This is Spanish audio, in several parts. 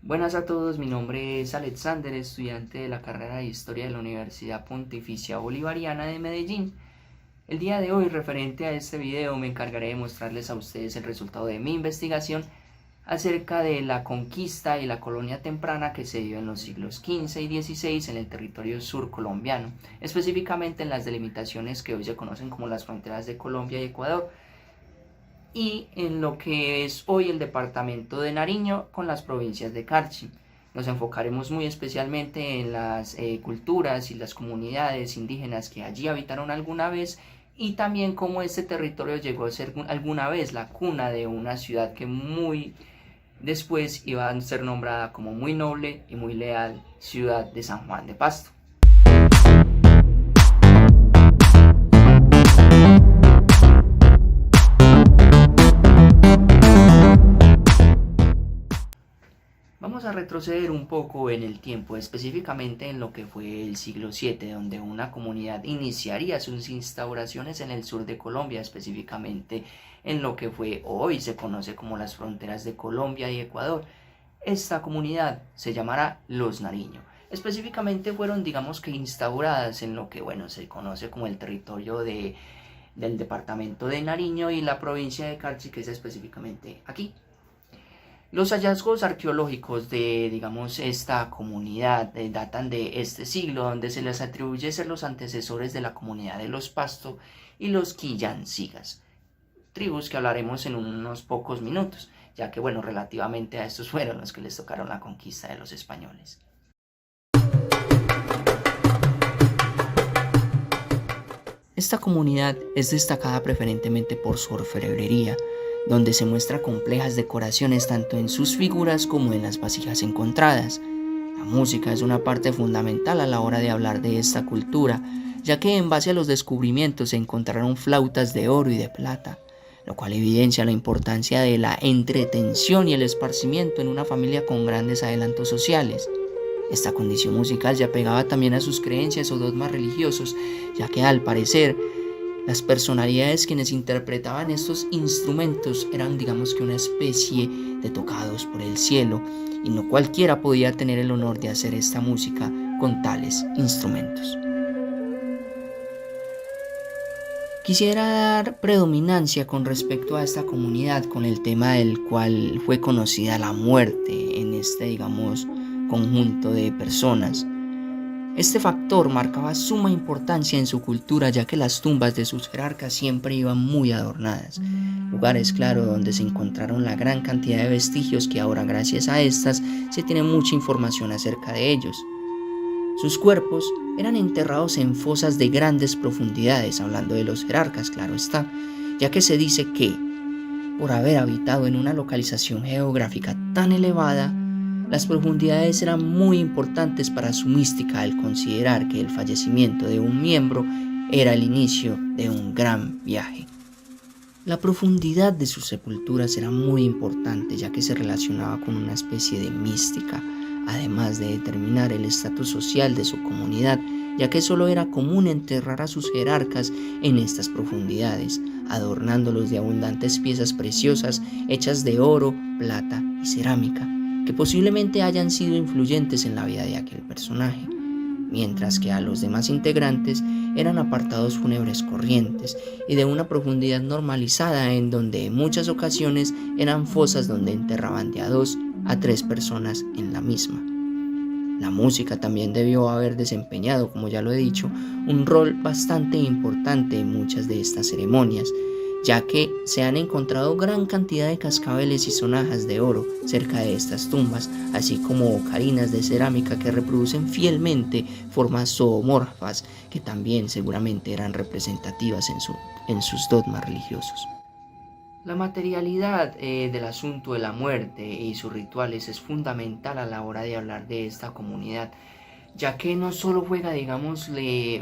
Buenas a todos, mi nombre es Alexander, estudiante de la carrera de Historia de la Universidad Pontificia Bolivariana de Medellín. El día de hoy, referente a este video, me encargaré de mostrarles a ustedes el resultado de mi investigación acerca de la conquista y la colonia temprana que se dio en los siglos XV y XVI en el territorio sur colombiano, específicamente en las delimitaciones que hoy se conocen como las fronteras de Colombia y Ecuador, y en lo que es hoy el departamento de Nariño con las provincias de Carchi. Nos enfocaremos muy especialmente en las culturas y las comunidades indígenas que allí habitaron alguna vez, y también cómo este territorio llegó a ser alguna vez la cuna de una ciudad que muy después iba a ser nombrada como muy noble y muy leal ciudad de San Juan de Pasto. Vamos a retroceder un poco en el tiempo, específicamente en lo que fue el siglo VII, donde una comunidad iniciaría sus instauraciones en el sur de Colombia, específicamente en lo que fue hoy se conoce como las fronteras de Colombia y Ecuador. Esta comunidad se llamará Los Nariño. Específicamente fueron, digamos que instauradas en lo que, se conoce como el territorio del departamento de Nariño y la provincia de Carchi, que es específicamente aquí. Los hallazgos arqueológicos de, esta comunidad datan de este siglo, donde se les atribuye ser los antecesores de la comunidad de los Pasto y los Quillancigas, tribus que hablaremos en unos pocos minutos, ya que, relativamente a estos fueron los que les tocaron la conquista de los españoles. Esta comunidad es destacada preferentemente por su orfebrería, donde se muestra complejas decoraciones tanto en sus figuras como en las vasijas encontradas. La música es una parte fundamental a la hora de hablar de esta cultura, ya que en base a los descubrimientos se encontraron flautas de oro y de plata, lo cual evidencia la importancia de la entretención y el esparcimiento en una familia con grandes adelantos sociales. Esta condición musical se apegaba también a sus creencias o dogmas religiosos, ya que al parecer las personalidades quienes interpretaban estos instrumentos eran, una especie de tocados por el cielo, y no cualquiera podía tener el honor de hacer esta música con tales instrumentos. Quisiera dar predominancia con respecto a esta comunidad con el tema del cual fue conocida la muerte en este, conjunto de personas. Este factor marcaba suma importancia en su cultura, ya que las tumbas de sus jerarcas siempre iban muy adornadas, lugares claro donde se encontraron la gran cantidad de vestigios que ahora, gracias a estas, se tiene mucha información acerca de ellos. Sus cuerpos eran enterrados en fosas de grandes profundidades, hablando de los jerarcas, claro está, ya que se dice que, por haber habitado en una localización geográfica tan elevada, las profundidades eran muy importantes para su mística al considerar que el fallecimiento de un miembro era el inicio de un gran viaje. La profundidad de sus sepulturas era muy importante, ya que se relacionaba con una especie de mística, además de determinar el estatus social de su comunidad, ya que solo era común enterrar a sus jerarcas en estas profundidades, adornándolos de abundantes piezas preciosas hechas de oro, plata y cerámica, que posiblemente hayan sido influyentes en la vida de aquel personaje, mientras que a los demás integrantes eran apartados fúnebres corrientes y de una profundidad normalizada, en donde en muchas ocasiones eran fosas donde enterraban de a 2 a 3 personas en la misma. La música también debió haber desempeñado, como ya lo he dicho, un rol bastante importante en muchas de estas ceremonias, ya que se han encontrado gran cantidad de cascabeles y sonajas de oro cerca de estas tumbas, así como ocarinas de cerámica que reproducen fielmente formas zoomorfas que también seguramente eran representativas en sus dogmas religiosos. La materialidad del asunto de la muerte y sus rituales es fundamental a la hora de hablar de esta comunidad, ya que no solo juega,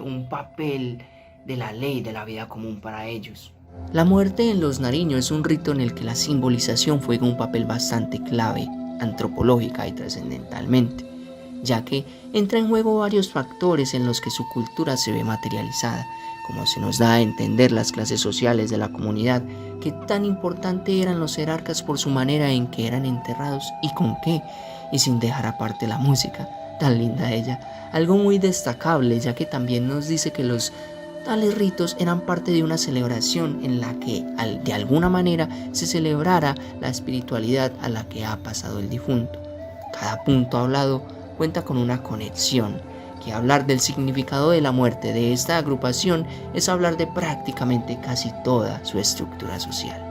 un papel de la ley de la vida común para ellos. La muerte en Los Nariño es un rito en el que la simbolización juega un papel bastante clave, antropológica y trascendentalmente, ya que entra en juego varios factores en los que su cultura se ve materializada, como se nos da a entender las clases sociales de la comunidad, que tan importante eran los jerarcas por su manera en que eran enterrados y con qué, y sin dejar aparte la música. Tan linda ella. Algo muy destacable, ya que también nos dice que los tales ritos eran parte de una celebración en la que de alguna manera se celebrara la espiritualidad a la que ha pasado el difunto. Cada punto hablado cuenta con una conexión, que hablar del significado de la muerte de esta agrupación es hablar de prácticamente casi toda su estructura social.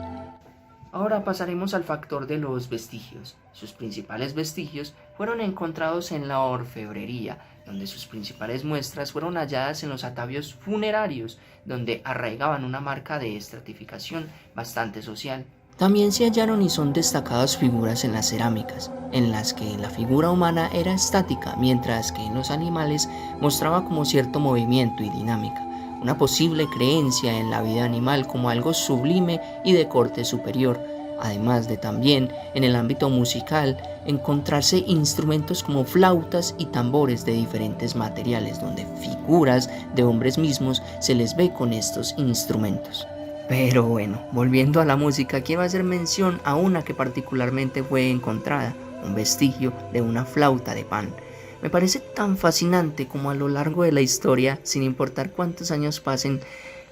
Ahora pasaremos al factor de los vestigios. Sus principales vestigios fueron encontrados en la orfebrería, donde sus principales muestras fueron halladas en los atavios funerarios, donde arraigaban una marca de estratificación bastante social. También se hallaron y son destacadas figuras en las cerámicas, en las que la figura humana era estática, mientras que en los animales mostraba como cierto movimiento y dinámica, una posible creencia en la vida animal como algo sublime y de corte superior, además de también en el ámbito musical encontrarse instrumentos como flautas y tambores de diferentes materiales, donde figuras de hombres mismos se les ve con estos instrumentos. Pero bueno, volviendo a la música, quiero hacer mención a una que particularmente fue encontrada, un vestigio de una flauta de pan. Me parece tan fascinante como a lo largo de la historia, sin importar cuántos años pasen,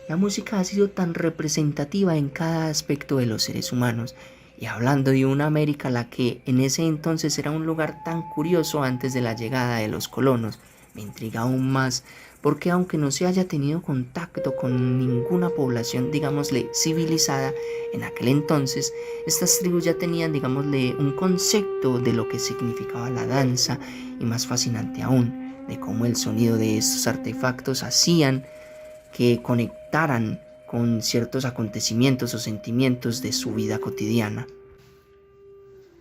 la música ha sido tan representativa en cada aspecto de los seres humanos. Y hablando de una América la que en ese entonces era un lugar tan curioso antes de la llegada de los colonos, me intriga aún más porque aunque no se haya tenido contacto con ninguna población, digámosle, civilizada, en aquel entonces, estas tribus ya tenían, digámosle, un concepto de lo que significaba la danza y más fascinante aún, de cómo el sonido de estos artefactos hacían que conectaran con ciertos acontecimientos o sentimientos de su vida cotidiana.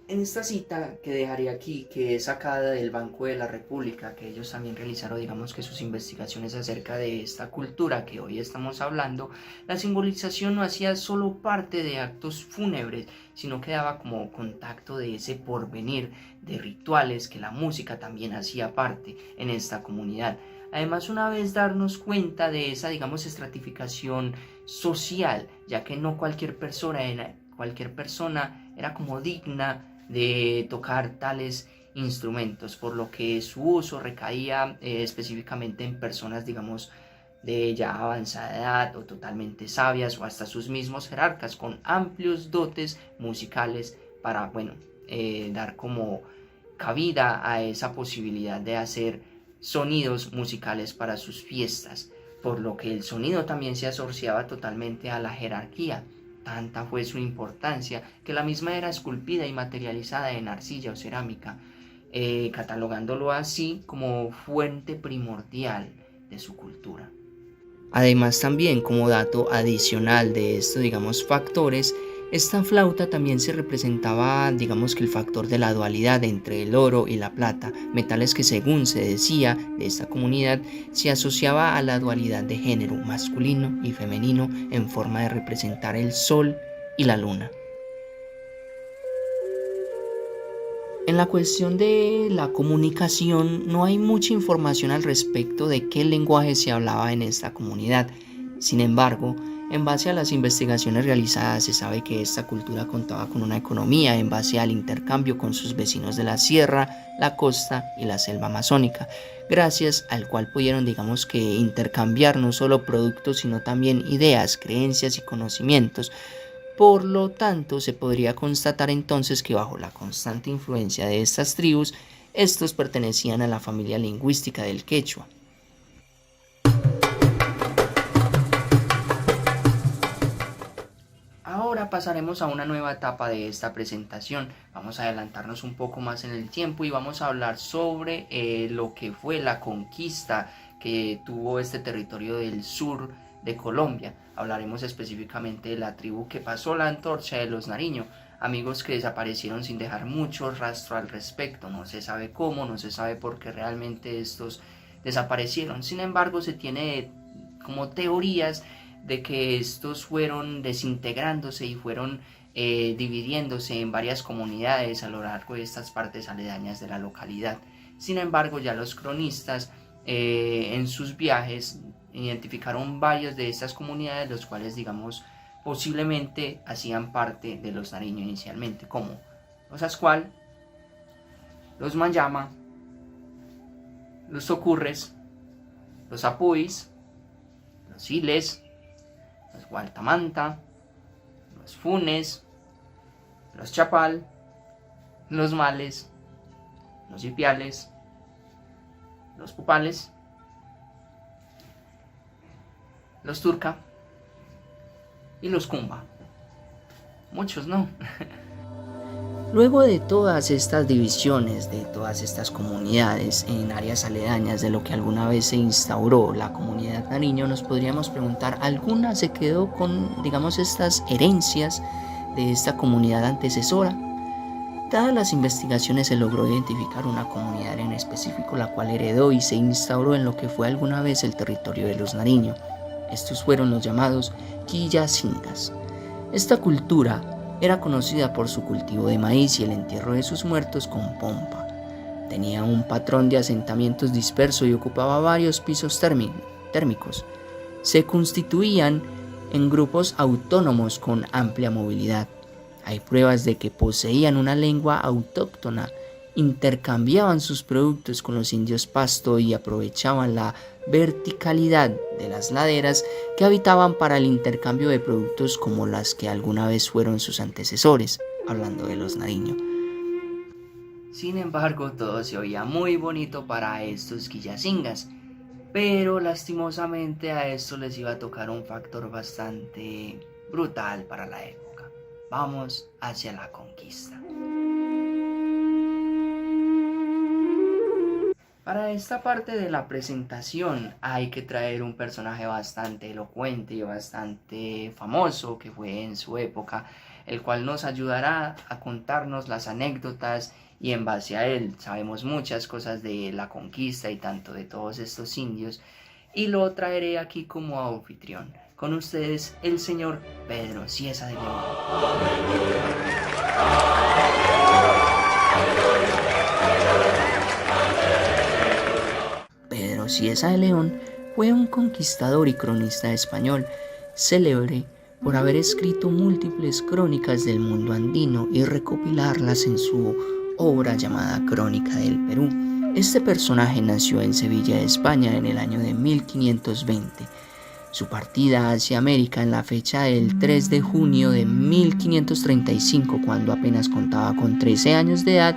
En esta cita que dejaré aquí, que es sacada del Banco de la República, que ellos también realizaron, digamos que sus investigaciones acerca de esta cultura que hoy estamos hablando, la simbolización no hacía solo parte de actos fúnebres, sino que daba como contacto de ese porvenir de rituales que la música también hacía parte en esta comunidad. Además, una vez darnos cuenta de esa, digamos, estratificación social, ya que no cualquier persona era como digna de tocar tales instrumentos, por lo que su uso recaía específicamente en personas, digamos, de ya avanzada edad o totalmente sabias o hasta sus mismos jerarcas con amplios dotes musicales para, bueno, dar como cabida a esa posibilidad de hacer sonidos musicales para sus fiestas, por lo que el sonido también se asociaba totalmente a la jerarquía. Tanta fue su importancia que la misma era esculpida y materializada en arcilla o cerámica, catalogándolo así como fuente primordial de su cultura. Además, también como dato adicional de estos, digamos, factores, esta flauta también se representaba, digamos que el factor de la dualidad entre el oro y la plata, metales que según se decía de esta comunidad se asociaba a la dualidad de género masculino y femenino en forma de representar el sol y la luna. En la cuestión de la comunicación no hay mucha información al respecto de qué lenguaje se hablaba en esta comunidad. Sin embargo, en base a las investigaciones realizadas se sabe que esta cultura contaba con una economía en base al intercambio con sus vecinos de la sierra, la costa y la selva amazónica, gracias al cual pudieron, digamos que, intercambiar no solo productos sino también ideas, creencias y conocimientos. Por lo tanto, se podría constatar entonces que bajo la constante influencia de estas tribus, estos pertenecían a la familia lingüística del quechua. Ahora pasaremos a una nueva etapa de esta presentación. Vamos a adelantarnos un poco más en el tiempo y vamos a hablar sobre lo que fue la conquista que tuvo este territorio del sur de Colombia. Hablaremos específicamente de la tribu que pasó la antorcha de los Nariño, amigos que desaparecieron sin dejar mucho rastro al respecto. No se sabe cómo, no se sabe por qué realmente estos desaparecieron. Sin embargo, se tiene como teorías de que estos fueron desintegrándose y fueron dividiéndose en varias comunidades a lo largo de estas partes aledañas de la localidad. Sin embargo, ya los cronistas en sus viajes identificaron varias de estas comunidades, los cuales, digamos, posiblemente hacían parte de los Nariño inicialmente, como Osascual, los Mayama, los Tocurres, los Apuis, los Iles, los Gualtamanta, los Funes, los Chapal, los Males, los Ipiales, los Pupales, los Turca y los Cumba. Muchos no. Luego de todas estas divisiones, de todas estas comunidades en áreas aledañas de lo que alguna vez se instauró la comunidad Nariño, nos podríamos preguntar, ¿alguna se quedó con, digamos, estas herencias de esta comunidad antecesora? Dadas las investigaciones se logró identificar una comunidad en específico la cual heredó y se instauró en lo que fue alguna vez el territorio de los Nariño. Estos fueron los llamados Quillacingas. Esta cultura era conocida por su cultivo de maíz y el entierro de sus muertos con pompa. Tenía un patrón de asentamientos disperso y ocupaba varios pisos térmicos. Se constituían en grupos autónomos con amplia movilidad. Hay pruebas de que poseían una lengua autóctona, intercambiaban sus productos con los indios pasto y aprovechaban la verticalidad de las laderas que habitaban para el intercambio de productos como las que alguna vez fueron sus antecesores, hablando de los Nariño. Sin embargo, todo se oía muy bonito para estos Quillacingas, pero lastimosamente a esto les iba a tocar un factor bastante brutal para la época. Vamos hacia la conquista. Para esta parte de la presentación hay que traer un personaje bastante elocuente y bastante famoso que fue en su época, el cual nos ayudará a contarnos las anécdotas y en base a él sabemos muchas cosas de la conquista y tanto de todos estos indios, y lo traeré aquí como anfitrión. Con ustedes el señor Pedro Cieza de León. Pedro Cieza de León fue un conquistador y cronista español, célebre por haber escrito múltiples crónicas del mundo andino y recopilarlas en su obra llamada Crónica del Perú. Este personaje nació en Sevilla, España, en el año de 1520. Su partida hacia América en la fecha del 3 de junio de 1535, cuando apenas contaba con 13 años de edad,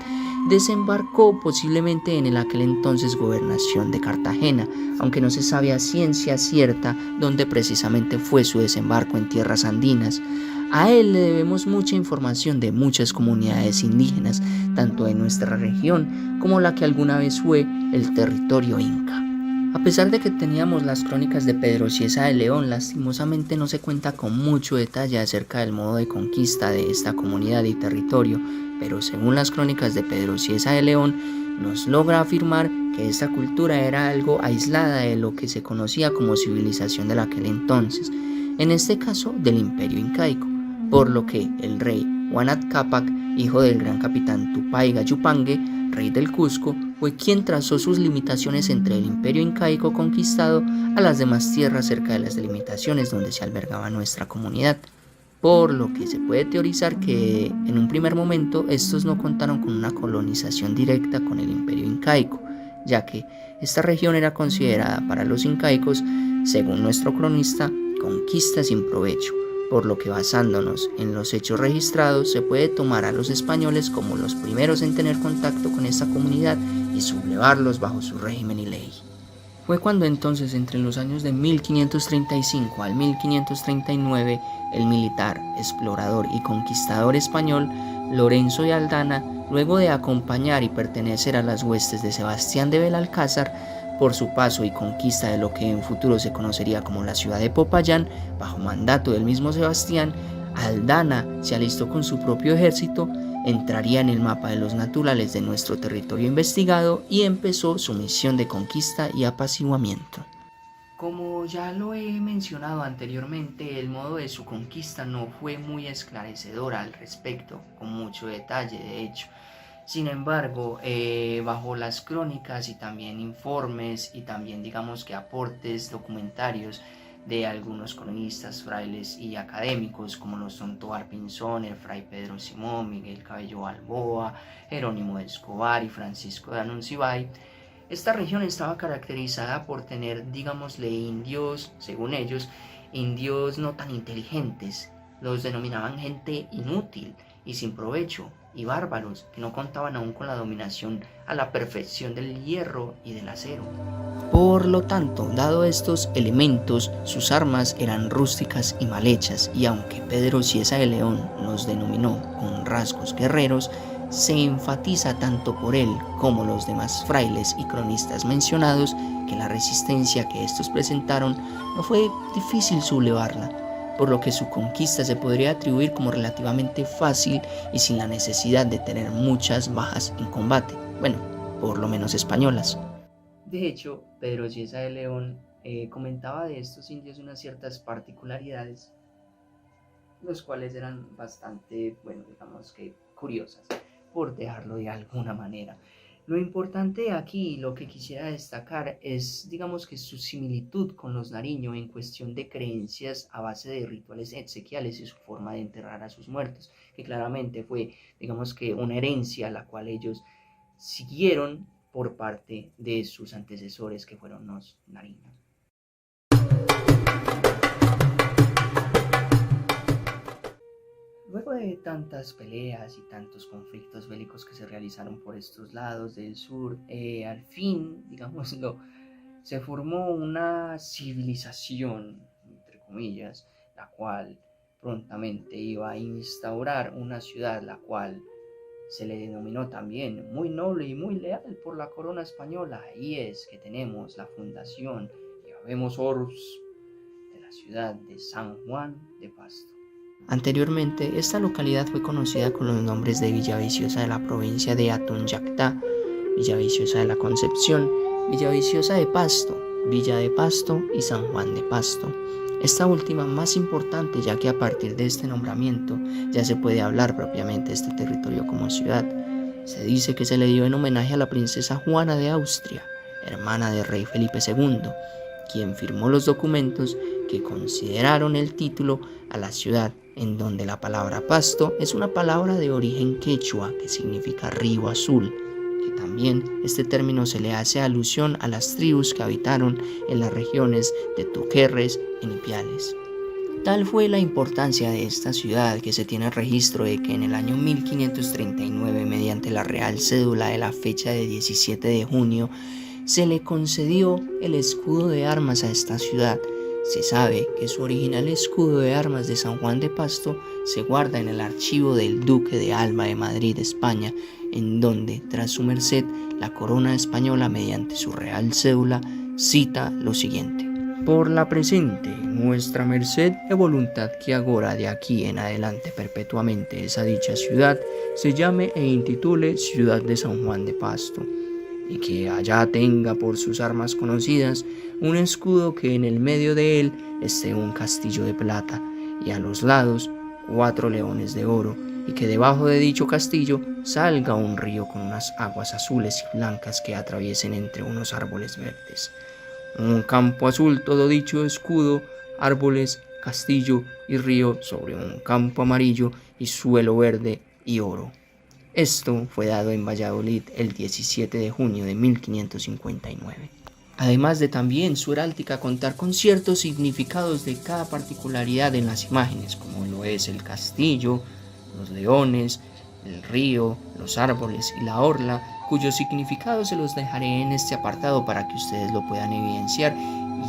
desembarcó posiblemente en el aquel entonces gobernación de Cartagena, aunque no se sabe a ciencia cierta dónde precisamente fue su desembarco en tierras andinas. A él le debemos mucha información de muchas comunidades indígenas, tanto de nuestra región como la que alguna vez fue el territorio inca. A pesar de que teníamos las crónicas de Pedro Cieza de León, lastimosamente no se cuenta con mucho detalle acerca del modo de conquista de esta comunidad y territorio, pero según las crónicas de Pedro Cieza de León, nos logra afirmar que esta cultura era algo aislada de lo que se conocía como civilización de aquel entonces, en este caso del Imperio Incaico, por lo que el rey Huanat Cápac, hijo del gran capitán Tupaiga Yupangue, rey del Cusco, fue quien trazó sus limitaciones entre el imperio incaico conquistado a las demás tierras cerca de las delimitaciones donde se albergaba nuestra comunidad, por lo que se puede teorizar que en un primer momento estos no contaron con una colonización directa con el imperio incaico, ya que esta región era considerada para los incaicos, según nuestro cronista, conquista sin provecho, por lo que basándonos en los hechos registrados se puede tomar a los españoles como los primeros en tener contacto con esta comunidad y sublevarlos bajo su régimen y ley. Fue cuando entonces, entre los años de 1535 al 1539, el militar, explorador y conquistador español Lorenzo de Aldana, luego de acompañar y pertenecer a las huestes de Sebastián de Belalcázar, por su paso y conquista de lo que en futuro se conocería como la ciudad de Popayán, bajo mandato del mismo Sebastián, Aldana se alistó con su propio ejército, entraría en el mapa de los naturales de nuestro territorio investigado y empezó su misión de conquista y apaciguamiento. Como ya lo he mencionado anteriormente, el modo de su conquista no fue muy esclarecedor al respecto, con mucho detalle de hecho. Sin embargo, bajo las crónicas y también informes y también digamos que aportes documentarios de algunos cronistas, frailes y académicos como lo son Tobar Pinzón, el fray Pedro Simón, Miguel Cabello Balboa, Jerónimo de Escobar y Francisco de Anuncibay. Esta región estaba caracterizada por tener, digámosle, indios, según ellos, indios no tan inteligentes. Los denominaban gente inútil y sin provecho, y bárbaros, que no contaban aún con la dominación a la perfección del hierro y del acero. Por lo tanto, dado estos elementos, sus armas eran rústicas y mal hechas, y aunque Pedro Cieza de León los denominó con rasgos guerreros, se enfatiza tanto por él como los demás frailes y cronistas mencionados que la resistencia que estos presentaron no fue difícil sublevarla, por lo que su conquista se podría atribuir como relativamente fácil y sin la necesidad de tener muchas bajas en combate, bueno, por lo menos españolas. De hecho, Pedro Cieza de León comentaba de estos indios unas ciertas particularidades, los cuales eran bastante, bueno, digamos que curiosas, por dejarlo de alguna manera. Lo importante aquí, lo que quisiera destacar es, digamos que su similitud con los Nariño en cuestión de creencias a base de rituales exequiales y su forma de enterrar a sus muertos, que claramente fue, digamos que una herencia la cual ellos siguieron por parte de sus antecesores que fueron los Nariño. Luego de tantas peleas y tantos conflictos bélicos que se realizaron por estos lados del sur, al fin, digámoslo, se formó una civilización, entre comillas, la cual prontamente iba a instaurar una ciudad la cual se le denominó también muy noble y muy leal por la corona española, y es que tenemos la fundación, ya vemos orbs, de la ciudad de San Juan de Pasto. Anteriormente, esta localidad fue conocida con los nombres de Villaviciosa de la provincia de Atunyactá, Villaviciosa de la Concepción, Villaviciosa de Pasto, Villa de Pasto y San Juan de Pasto. Esta última más importante, ya que a partir de este nombramiento ya se puede hablar propiamente de este territorio como ciudad. Se dice que se le dio en homenaje a la princesa Juana de Austria, hermana del rey Felipe II, quien firmó los documentos que consideraron el título a la ciudad, en donde la palabra pasto es una palabra de origen quechua que significa río azul, que también este término se le hace alusión a las tribus que habitaron en las regiones de Tuquerres y Ipiales. Tal fue la importancia de esta ciudad que se tiene registro de que en el año 1539, mediante la Real Cédula de la fecha de 17 de junio, se le concedió el escudo de armas a esta ciudad. Se sabe que su original escudo de armas de San Juan de Pasto se guarda en el archivo del Duque de Alba de Madrid, España, en donde, tras su merced, la corona española, mediante su Real Cédula, cita lo siguiente: por la presente, nuestra merced e voluntad que agora de aquí en adelante perpetuamente esa dicha ciudad se llame e intitule Ciudad de San Juan de Pasto, y que allá tenga por sus armas conocidas un escudo que en el medio de él esté un castillo de plata, y a los lados 4 leones de oro, y que debajo de dicho castillo salga un río con unas aguas azules y blancas que atraviesen entre unos árboles verdes. Un campo azul todo dicho escudo, árboles, castillo y río sobre un campo amarillo y suelo verde y oro. Esto fue dado en Valladolid el 17 de junio de 1559. Además de también su heráldica contar con ciertos significados de cada particularidad en las imágenes, como lo es el castillo, los leones, el río, los árboles y la orla, cuyos significados se los dejaré en este apartado para que ustedes lo puedan evidenciar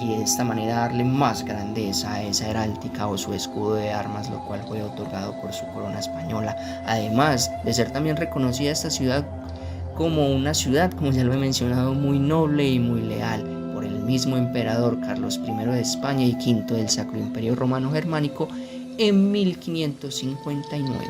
y de esta manera darle más grandeza a esa heráldica o su escudo de armas, lo cual fue otorgado por su corona española. Además de ser también reconocida esta ciudad como una ciudad, como ya lo he mencionado, muy noble y muy leal por el mismo emperador Carlos I de España y V del Sacro Imperio Romano Germánico en 1559.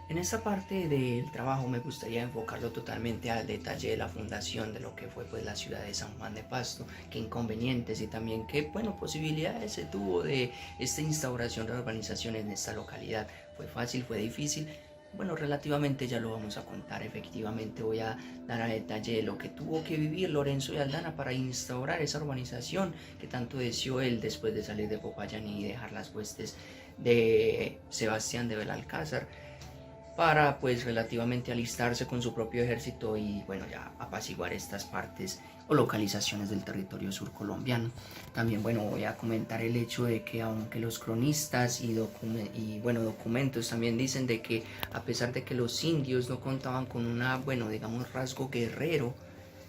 En esta parte del trabajo me gustaría enfocarlo totalmente al detalle de la fundación de lo que fue pues la ciudad de San Juan de Pasto, qué inconvenientes y también qué posibilidades se tuvo de esta instauración de urbanización en esta localidad. Fue fácil, fue difícil. Bueno, relativamente ya lo vamos a contar. Efectivamente voy a dar a detalle de lo que tuvo que vivir Lorenzo de Aldana para instaurar esa urbanización que tanto deseó él después de salir de Popayán y dejar las huestes de Sebastián de Belalcázar, para pues relativamente alistarse con su propio ejército y bueno, ya apaciguar estas partes o localizaciones del territorio surcolombiano. También bueno, voy a comentar el hecho de que aunque los cronistas y documentos también dicen de que a pesar de que los indios no contaban con una, bueno, digamos rasgo guerrero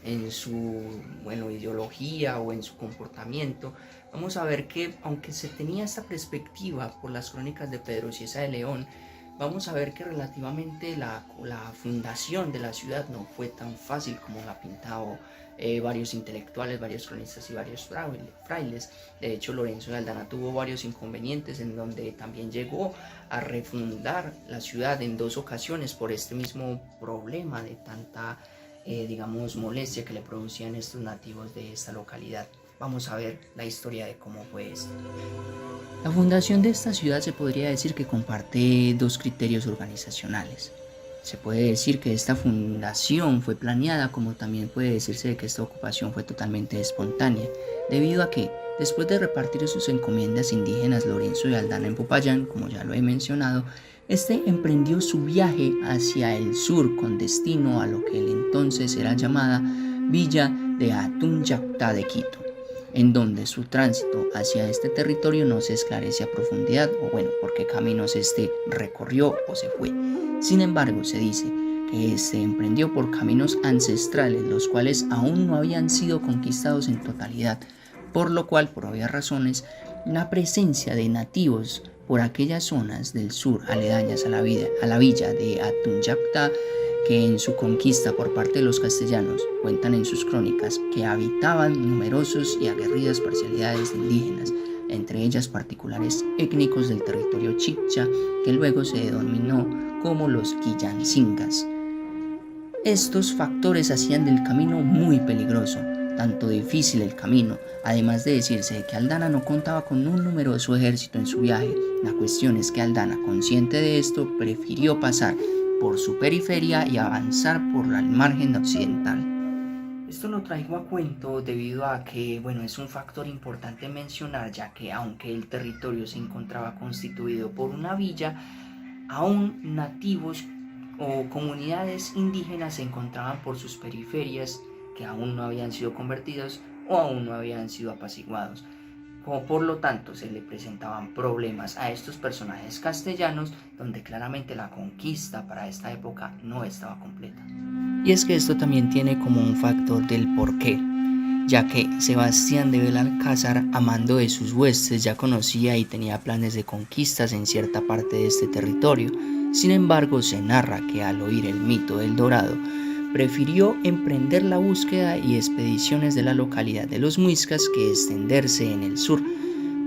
en su, bueno, ideología o en su comportamiento, vamos a ver que aunque se tenía esta perspectiva por las crónicas de Pedro Cieza de León, vamos a ver que relativamente la fundación de la ciudad no fue tan fácil como la pintado varios intelectuales, varios cronistas y varios frailes. De hecho, Lorenzo de Aldana tuvo varios inconvenientes en donde también llegó a refundar la ciudad en 2 ocasiones por este mismo problema de tanta, digamos, molestia que le producían estos nativos de esta localidad. Vamos a ver la historia de cómo fue esto. La fundación de esta ciudad se podría decir que comparte 2 criterios organizacionales. Se puede decir que esta fundación fue planeada, como también puede decirse de que esta ocupación fue totalmente espontánea, debido a que, después de repartir sus encomiendas indígenas Lorenzo de Aldana en Popayán, como ya lo he mencionado, este emprendió su viaje hacia el sur con destino a lo que entonces era llamada Villa de Atunyacta de Quito, en donde su tránsito hacia este territorio no se esclarece a profundidad, o bueno, por qué caminos este recorrió o se fue. Sin embargo, se dice que se emprendió por caminos ancestrales, los cuales aún no habían sido conquistados en totalidad, por lo cual, por obvias razones, la presencia de nativos por aquellas zonas del sur aledañas a la villa de Atunyacta, que en su conquista por parte de los castellanos cuentan en sus crónicas que habitaban numerosos y aguerridas parcialidades de indígenas, entre ellas particulares étnicos del territorio chiccha, que luego se denominó como los Quillancingas. Estos factores hacían del camino muy peligroso, tanto difícil el camino, además de decirse que Aldana no contaba con un numeroso ejército en su viaje. La cuestión es que Aldana, consciente de esto, prefirió pasar por su periferia y avanzar por el margen occidental. Esto lo traigo a cuento debido a que, bueno, es un factor importante mencionar, ya que aunque el territorio se encontraba constituido por una villa, aún nativos o comunidades indígenas se encontraban por sus periferias que aún no habían sido convertidos o aún no habían sido apaciguados. Como por lo tanto se le presentaban problemas a estos personajes castellanos, donde claramente la conquista para esta época no estaba completa. Y es que esto también tiene como un factor del porqué, ya que Sebastián de Belalcázar, a mando de sus huestes, ya conocía y tenía planes de conquistas en cierta parte de este territorio. Sin embargo, se narra que al oír el mito del Dorado, prefirió emprender la búsqueda y expediciones de la localidad de los Muiscas que extenderse en el sur,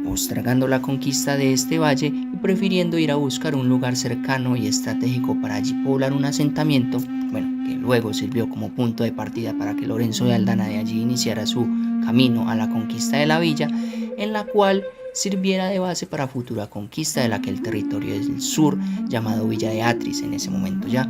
postergando la conquista de este valle y prefiriendo ir a buscar un lugar cercano y estratégico para allí poblar un asentamiento, bueno, que luego sirvió como punto de partida para que Lorenzo de Aldana de allí iniciara su camino a la conquista de la villa, en la cual sirviera de base para futura conquista de aquel territorio del sur llamado Villa de Atris en ese momento ya.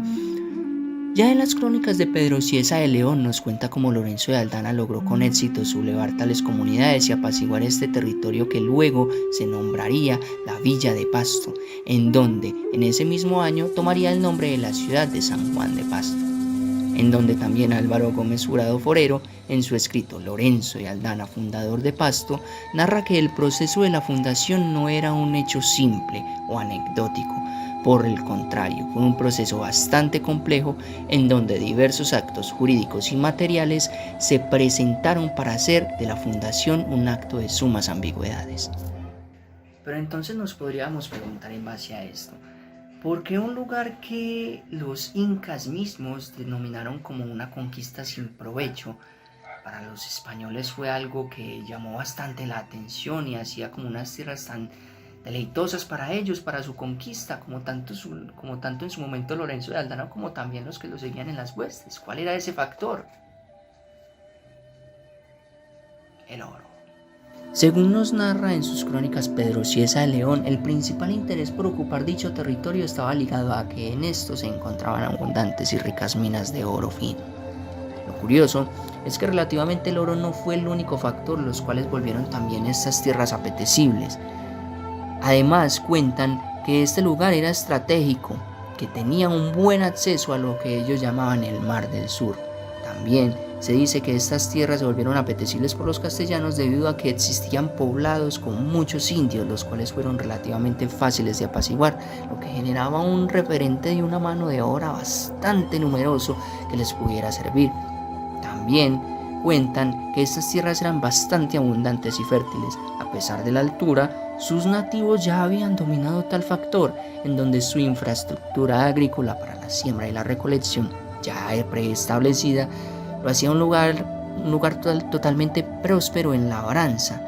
Ya en las crónicas de Pedro Cieza de León nos cuenta cómo Lorenzo de Aldana logró con éxito sublevar tales comunidades y apaciguar este territorio que luego se nombraría la Villa de Pasto, en donde en ese mismo año tomaría el nombre de la ciudad de San Juan de Pasto, en donde también Álvaro Gómez Jurado Forero, en su escrito Lorenzo de Aldana, fundador de Pasto, narra que el proceso de la fundación no era un hecho simple o anecdótico. Por el contrario, fue un proceso bastante complejo en donde diversos actos jurídicos y materiales se presentaron para hacer de la fundación un acto de sumas ambigüedades. Pero entonces nos podríamos preguntar en base a esto, ¿por qué un lugar que los incas mismos denominaron como una conquista sin provecho, para los españoles fue algo que llamó bastante la atención y hacía como unas tierras tan deleitosas para ellos, para su conquista, como tanto en su momento Lorenzo de Aldana, como también los que lo seguían en las huestes? ¿Cuál era ese factor? El oro. Según nos narra en sus crónicas Pedro Cieza de León, el principal interés por ocupar dicho territorio estaba ligado a que en esto se encontraban abundantes y ricas minas de oro fino. Lo curioso es que relativamente el oro no fue el único factor los cuales volvieron también estas tierras apetecibles. Además cuentan que este lugar era estratégico, que tenía un buen acceso a lo que ellos llamaban el Mar del Sur. También se dice que estas tierras se volvieron apetecibles por los castellanos debido a que existían poblados con muchos indios, los cuales fueron relativamente fáciles de apaciguar, lo que generaba un referente de una mano de obra bastante numeroso que les pudiera servir. También cuentan que estas tierras eran bastante abundantes y fértiles. A pesar de la altura, sus nativos ya habían dominado tal factor, en donde su infraestructura agrícola para la siembra y la recolección, ya preestablecida, lo hacía un lugar totalmente próspero en labranza.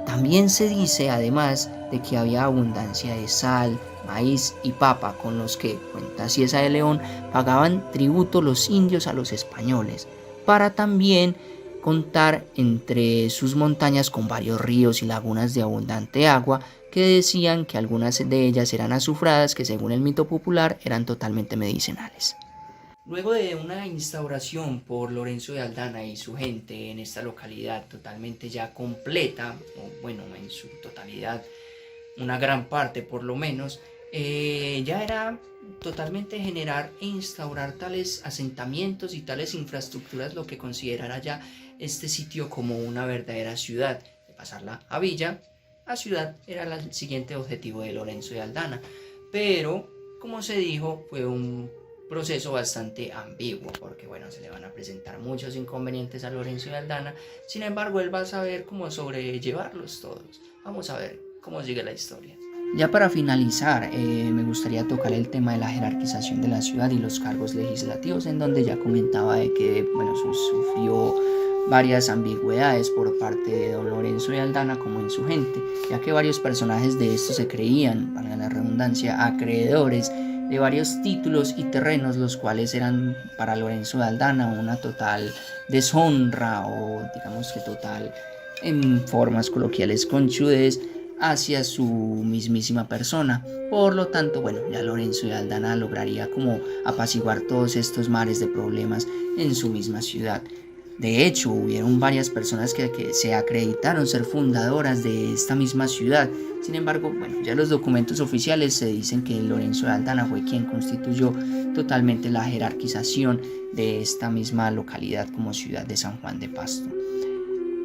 También se dice, además, de que había abundancia de sal, maíz y papa, con los que, cuenta Cieza de León, pagaban tributo los indios a los españoles, para también contar entre sus montañas con varios ríos y lagunas de abundante agua, que decían que algunas de ellas eran azufradas, que según el mito popular eran totalmente medicinales. Luego de una instauración por Lorenzo de Aldana y su gente en esta localidad totalmente ya completa, o bueno, en su totalidad, una gran parte por lo menos, ya era totalmente generar e instaurar tales asentamientos y tales infraestructuras, lo que considerara ya este sitio como una verdadera ciudad. De pasarla a villa, a ciudad era el siguiente objetivo de Lorenzo de Aldana, pero como se dijo, fue un proceso bastante ambiguo, porque bueno, se le van a presentar muchos inconvenientes a Lorenzo de Aldana. Sin embargo, él va a saber cómo sobrellevarlos todos. Vamos a ver cómo sigue la historia. Ya para finalizar, me gustaría tocar el tema de la jerarquización de la ciudad y los cargos legislativos, en donde ya comentaba de que bueno, sufrió varias ambigüedades por parte de don Lorenzo de Aldana como en su gente, ya que varios personajes de estos se creían, para la redundancia, acreedores de varios títulos y terrenos, los cuales eran para Lorenzo de Aldana una total deshonra, o digamos que total, en formas coloquiales, conchudez hacia su mismísima persona. Por lo tanto, bueno, ya Lorenzo de Aldana lograría como apaciguar todos estos mares de problemas en su misma ciudad. De hecho, hubieron varias personas que se acreditaron ser fundadoras de esta misma ciudad. Sin embargo, bueno, ya los documentos oficiales se dicen que Lorenzo de Aldana fue quien constituyó totalmente la jerarquización de esta misma localidad como ciudad de San Juan de Pasto.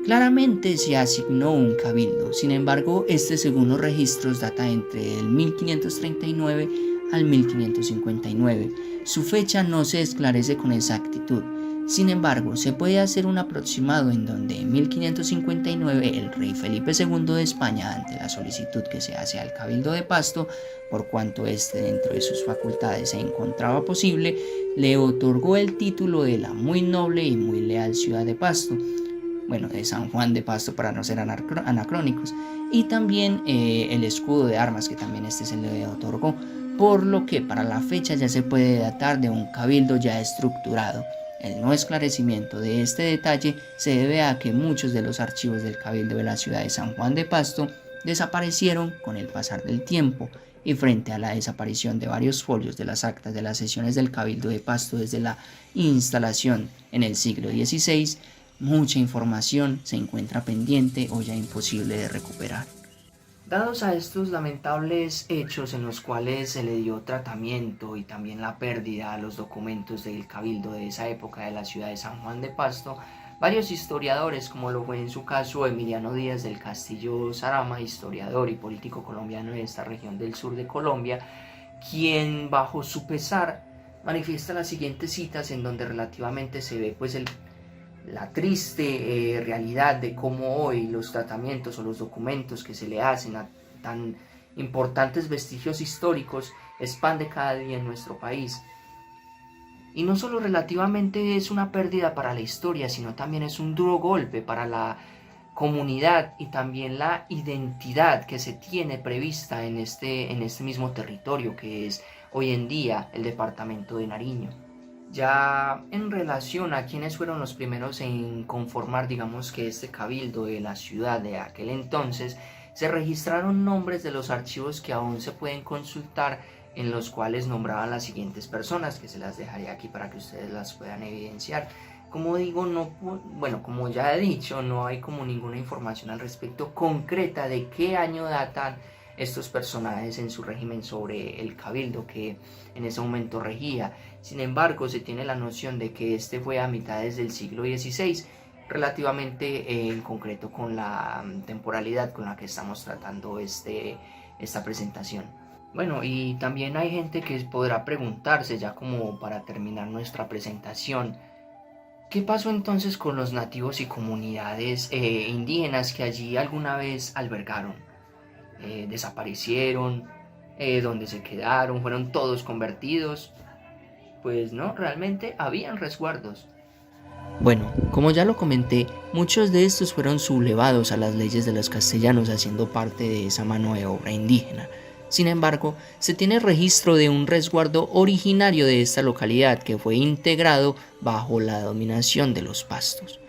Claramente se asignó un cabildo, sin embargo, este según los registros data entre el 1539 al 1559. Su fecha no se esclarece con exactitud. Sin embargo, se puede hacer un aproximado en donde en 1559 el rey Felipe II de España, ante la solicitud que se hace al Cabildo de Pasto, por cuanto éste dentro de sus facultades se encontraba posible, le otorgó el título de la muy noble y muy leal ciudad de Pasto, bueno, de San Juan de Pasto para no ser anacrónicos, y también el escudo de armas que también este se le otorgó, por lo que para la fecha ya se puede datar de un cabildo ya estructurado. El no esclarecimiento de este detalle se debe a que muchos de los archivos del cabildo de la ciudad de San Juan de Pasto desaparecieron con el pasar del tiempo, y frente a la desaparición de varios folios de las actas de las sesiones del cabildo de Pasto desde la instalación en el siglo XVI, mucha información se encuentra pendiente o ya imposible de recuperar. Dados a estos lamentables hechos en los cuales se le dio tratamiento y también la pérdida a los documentos del cabildo de esa época de la ciudad de San Juan de Pasto, varios historiadores, como lo fue en su caso Emiliano Díaz del Castillo Sarama, historiador y político colombiano de esta región del sur de Colombia, quien bajo su pesar manifiesta las siguientes citas en donde relativamente se ve pues la triste realidad de cómo hoy los tratamientos o los documentos que se le hacen a tan importantes vestigios históricos expande cada día en nuestro país. Y no solo relativamente es una pérdida para la historia, sino también es un duro golpe para la comunidad y también la identidad que se tiene prevista en este mismo territorio que es hoy en día el departamento de Nariño. Ya en relación a quiénes fueron los primeros en conformar, digamos que este cabildo de la ciudad de aquel entonces, se registraron nombres de los archivos que aún se pueden consultar, en los cuales nombraban las siguientes personas, que se las dejaré aquí para que ustedes las puedan evidenciar. Como digo, bueno, como ya he dicho, no hay como ninguna información al respecto concreta de qué año datan estos personajes en su régimen sobre el cabildo que en ese momento regía. Sin embargo, se tiene la noción de que este fue a mitades del siglo XVI, relativamente en concreto con la temporalidad con la que estamos tratando esta presentación. Bueno, y también hay gente que podrá preguntarse, ya como para terminar nuestra presentación, ¿qué pasó entonces con los nativos y comunidades indígenas que allí alguna vez albergaron? ¿Desaparecieron? ¿Dónde se quedaron? ¿Fueron todos convertidos? Pues no, realmente habían resguardos. Bueno, como ya lo comenté, muchos de estos fueron sublevados a las leyes de los castellanos haciendo parte de esa mano de obra indígena. Sin embargo, se tiene registro de un resguardo originario de esta localidad que fue integrado bajo la dominación de los pastos,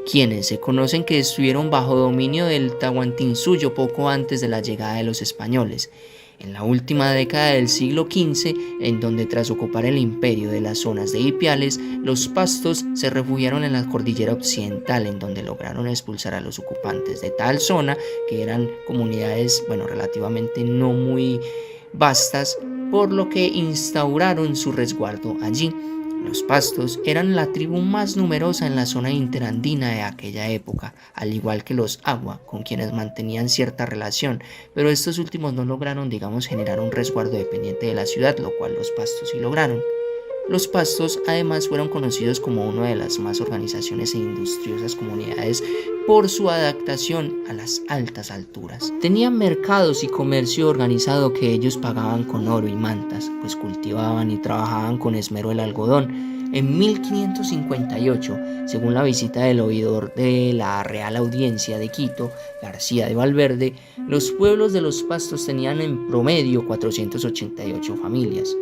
quienes se conocen que estuvieron bajo dominio del Tahuantinsuyo poco antes de la llegada de los españoles. En la última década del siglo XV, en donde tras ocupar el imperio de las zonas de Ipiales, los pastos se refugiaron en la cordillera occidental, en donde lograron expulsar a los ocupantes de tal zona, que eran comunidades, bueno, relativamente no muy vastas, por lo que instauraron su resguardo allí. Los pastos eran la tribu más numerosa en la zona interandina de aquella época, al igual que los agua, con quienes mantenían cierta relación, pero estos últimos no lograron, digamos, generar un resguardo dependiente de la ciudad, lo cual los pastos sí lograron. Los pastos además fueron conocidos como una de las más organizaciones e industriosas comunidades por su adaptación a las altas alturas. Tenían mercados y comercio organizado que ellos pagaban con oro y mantas, pues cultivaban y trabajaban con esmero el algodón. En 1558, según la visita del oidor de la Real Audiencia de Quito, García de Valverde, los pueblos de los pastos tenían en promedio 488 familias.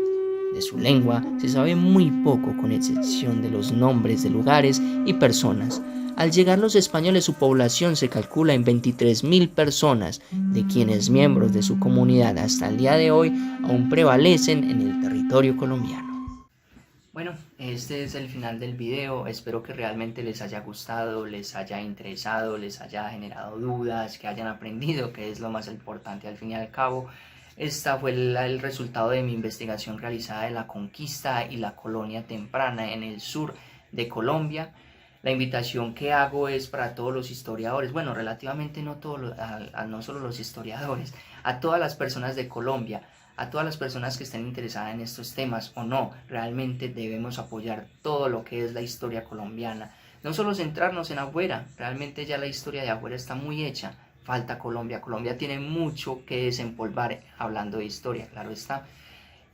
De su lengua se sabe muy poco, con excepción de los nombres de lugares y personas. Al llegar los españoles, su población se calcula en 23.000 personas, de quienes miembros de su comunidad hasta el día de hoy aún prevalecen en el territorio colombiano. Bueno, este es el final del video. Espero que realmente les haya gustado, les haya interesado, les haya generado dudas, que hayan aprendido, que es lo más importante al fin y al cabo. Esta fue el resultado de mi investigación realizada de la conquista y la colonia temprana en el sur de Colombia. La invitación que hago es para todos los historiadores, bueno, relativamente no todos, no solo los historiadores, a todas las personas de Colombia, a todas las personas que estén interesadas en estos temas o no. Realmente debemos apoyar todo lo que es la historia colombiana, no solo centrarnos en afuera, realmente ya la historia de afuera está muy hecha. Falta Colombia. Colombia tiene mucho que desempolvar hablando de historia, claro está.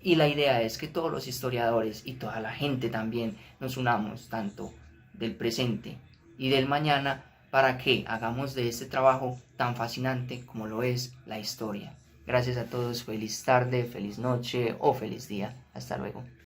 Y la idea es que todos los historiadores y toda la gente también nos unamos, tanto del presente y del mañana, para que hagamos de este trabajo tan fascinante como lo es la historia. Gracias a todos, feliz tarde, feliz noche o feliz día. Hasta luego.